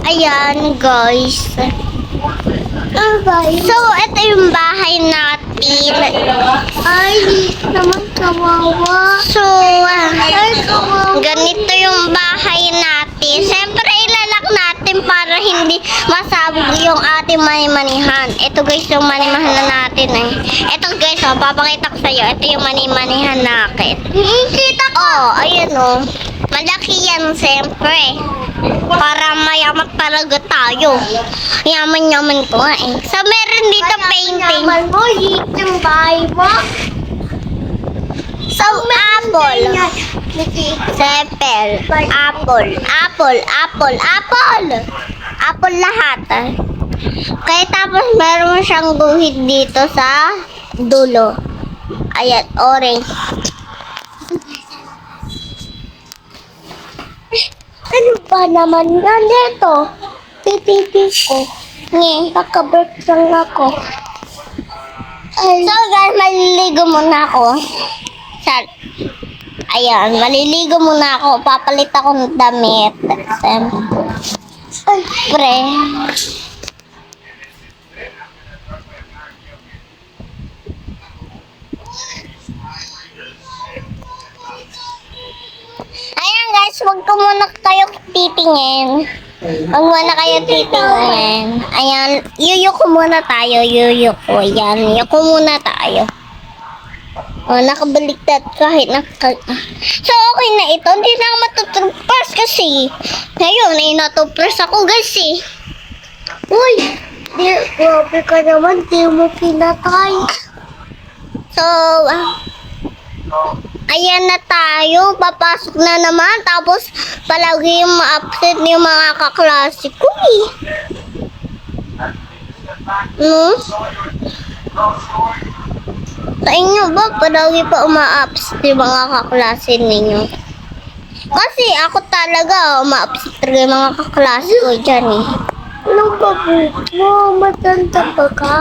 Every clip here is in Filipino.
Ayan, guys. So, ito yung bahay natin. Ay, naman kawawa. So, Ay, kawawa. ganito yung bahay natin. Siyempre, ilalak natin para hindi masabog yung ating manimanihan. Ito guys, yung manimahan na natin eh. Ito guys, papakita ko sa'yo. Ito yung manimanihan natin. Kita ko. Oh, ayun oh. Malaki yan, siyempre. Para mayaman talaga tayo. Yaman-yaman ko nga eh. So, meron dito painting. Naman mo, yung bahay mo. So, apple. Sepel. Apple. Apple. Apple. Apple. Apple lahat. Kaya tapos meron siyang guhit dito sa dulo. Ayan, orange. Ano ba naman yan dito? Pipipi ko. Nge. Nakabirth lang ako. Ay, So guys, maliligo muna ako. Ayan, maliligo muna ako. Papalit ako ng damit. Siyempre. Ayan guys, wag ko muna kayo titingin. Wag muna kayo titingin. Ayan, yuyuko muna tayo. Yuyuko. Ayan, yuko muna tayo. O, nakabaliktad kahit So, okay na ito. Hindi na ako matutupras kasi. Ngayon, ay natupras ako guys eh. uy! Grabe ka naman, di mo pinatay. So, ayan na tayo. Papasok na naman. Tapos, palagi yung ma-upset yung mga kaklase ko eh. No? Sa inyo ba, palagi pa uma-upset yung mga kaklase ninyo? Kasi ako talaga, uma-upset talaga yung mga kaklase ko dyan eh. Anong babuot mo? Matanda pa ka?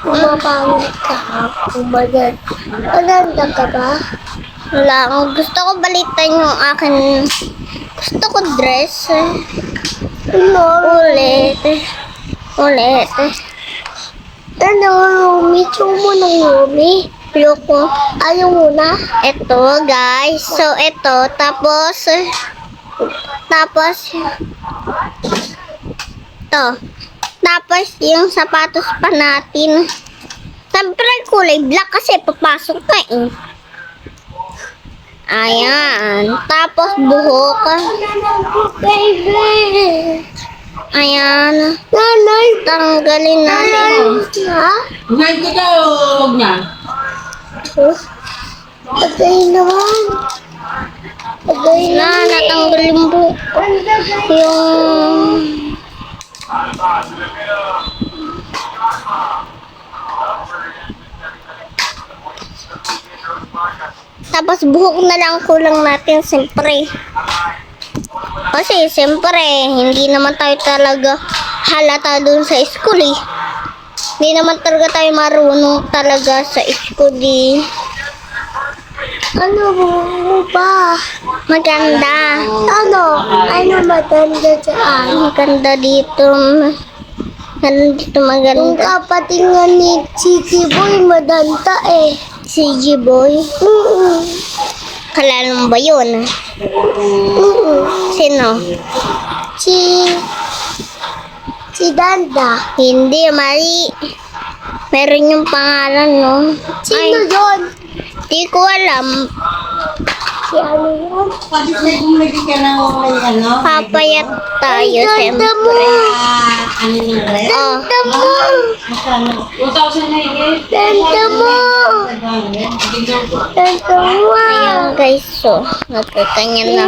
Umapangit ka ha? Maganda ka ba? Wala akong gusto ko balitan yung akin. Gusto ko dress. Ano? Ulit. Ulit. Ano, Rumi? Tsong mo ng Rumi? Ayoko. Ayaw mo na? Ito, guys. So, ito. Tapos, ito. Tapos, yung sapatos pa natin. Siyempre, kulay black kasi papasok ka eh. Ayan. Tapos, buhok. Baby! Ayan. Nanay! Tanggalin natin. Ha? Ngayon ko daw, huwag na. Agay naman. Agay Na, natanggal yung buhok. Yung... Tapos buhok na lang kulang natin, siyempre. Kasi, siyempre, hindi naman tayo talaga halata dun sa school eh. Hindi naman talaga tayo marunong talaga sa school eh. Ano mo ba? Maganda. Ano? Ano maganda dyan? Maganda dito. Maganda dito, Yung maganda. kapatid nga ni Chichi Boy, madanta eh. Si G-Boy. Kalala mo ba yun? Sino? Si Danda. Hindi, mali. Meron yung pangalan, no? Sino yun? Di ko alam. Si ano yun? Pati sa bumili ka ng ano? Papayat tayo, Ganda mo! siyempre. Ano yung red? Oh, Ganda mo! Magkano? 2,000 na yun. Ganda mo! Ganda mo ayan ah! guys, so, nagkakanya na.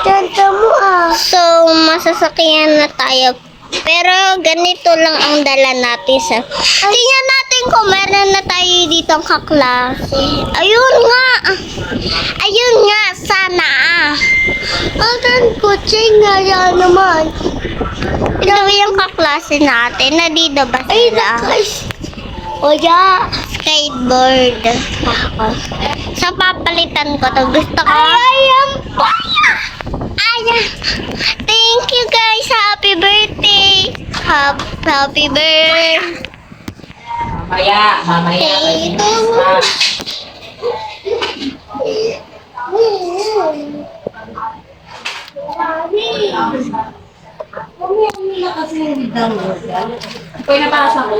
Ganda mo ah! So, masasakyan na tayo. Pero, ganito lang ang dala natin sa... Tingnan natin kung meron na tayo dito ang kaklase. Ayun nga! Ayun nga, sana ah. Adan ko, nga yan naman. Ito yung kaklase natin. Nandito ba Ay, sila? guys! O ya! Skateboard. So, papalitan ko to. Gusto ko. Ay, ang Ayan. Thank you guys. Happy birthday. Happy birthday Mamaya. Pinapasa ko.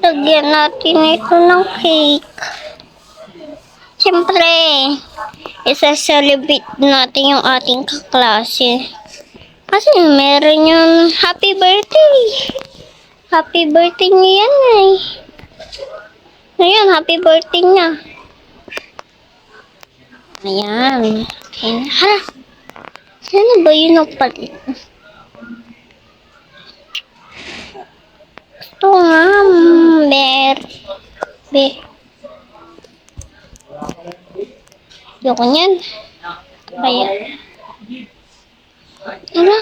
Lagyan natin ito ng cake. Siyempre, isa-celebrate natin yung ating kaklase. Kasi meron yung happy birthday. Happy birthday niya yan eh. Ayan, happy birthday niya. Ayan. Okay. Hala. Sino ba yun ang palit? Ito nga. Yoko niyan. Kaya. Ano?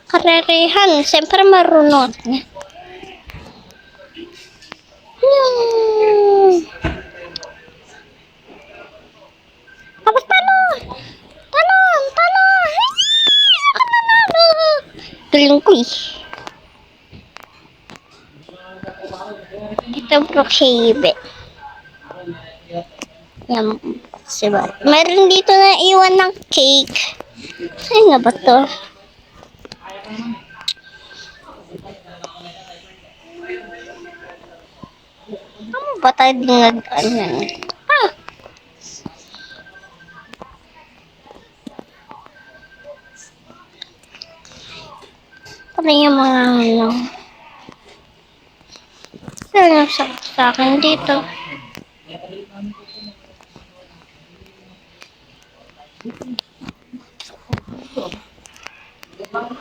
Karerehan. Siyempre marunot niya. Tapos talon! Talon! Talon! Ako nanalo! Galing ko eh. Ito Brookhaven. Yan. Diba? Meron dito na iwan ng cake. Saan na ba to? Ano ba tayo dinag-ano? Ah! Ano yung mga ano? Saan sa akin dito?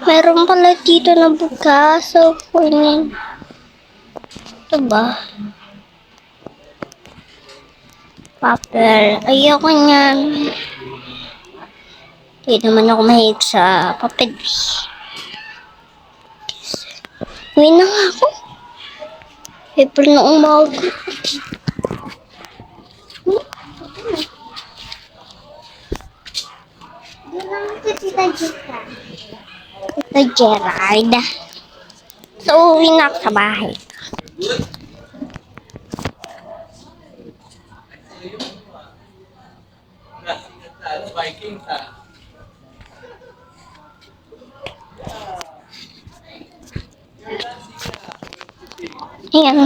Meron pala dito na bukas. So, kunin. Ito ba? Papel. Ayoko niyan. Hindi naman ako mahilig sa papel. Uwi na nga ako. April na umaga. Tita Gerard. So, uwi na ako sa bahay. Ayan.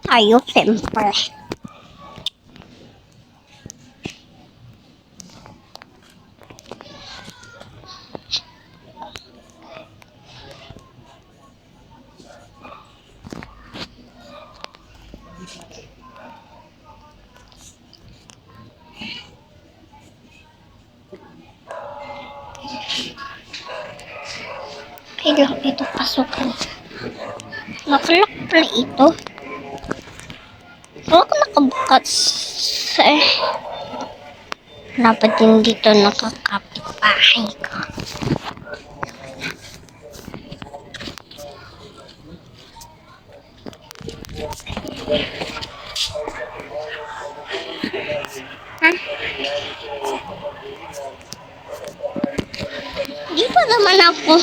Tayo, siyempre. Kailangan ito pasukan. Nakalak pala ito. Wala ko nakabukas. Dapat din dito nakakapit bahay ko. Ha? Di pa naman ako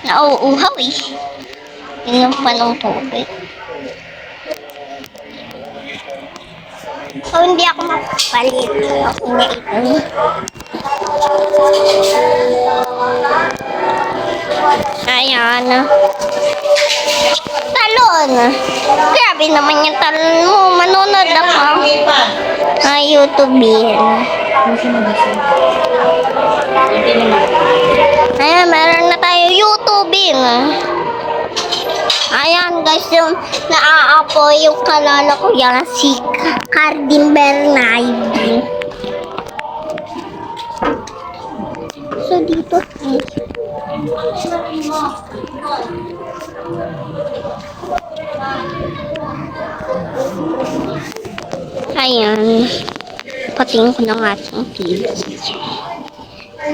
nauuhaw eh. Inom pa ng tubig. So, hindi ako mapapalit. Ako na ito. Ayan. Talon. Grabe naman yung talon mo. Manonood ako. YouTube yan. Ayan, meron na tayo YouTube yun. Ayan guys, yung naaapo yung kalala ko yan, si Cardin Bernardi. So dito ayan, patingin ko ng ating TV.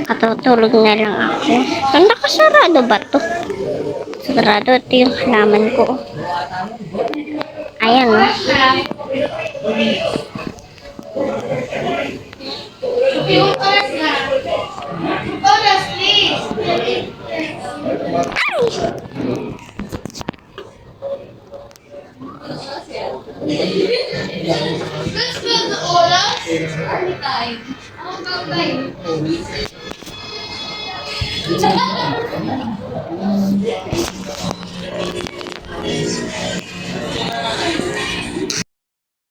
Katutulog na lang ako. Nakasarado ba to? Sarado, ito yung halaman ko. Ayan.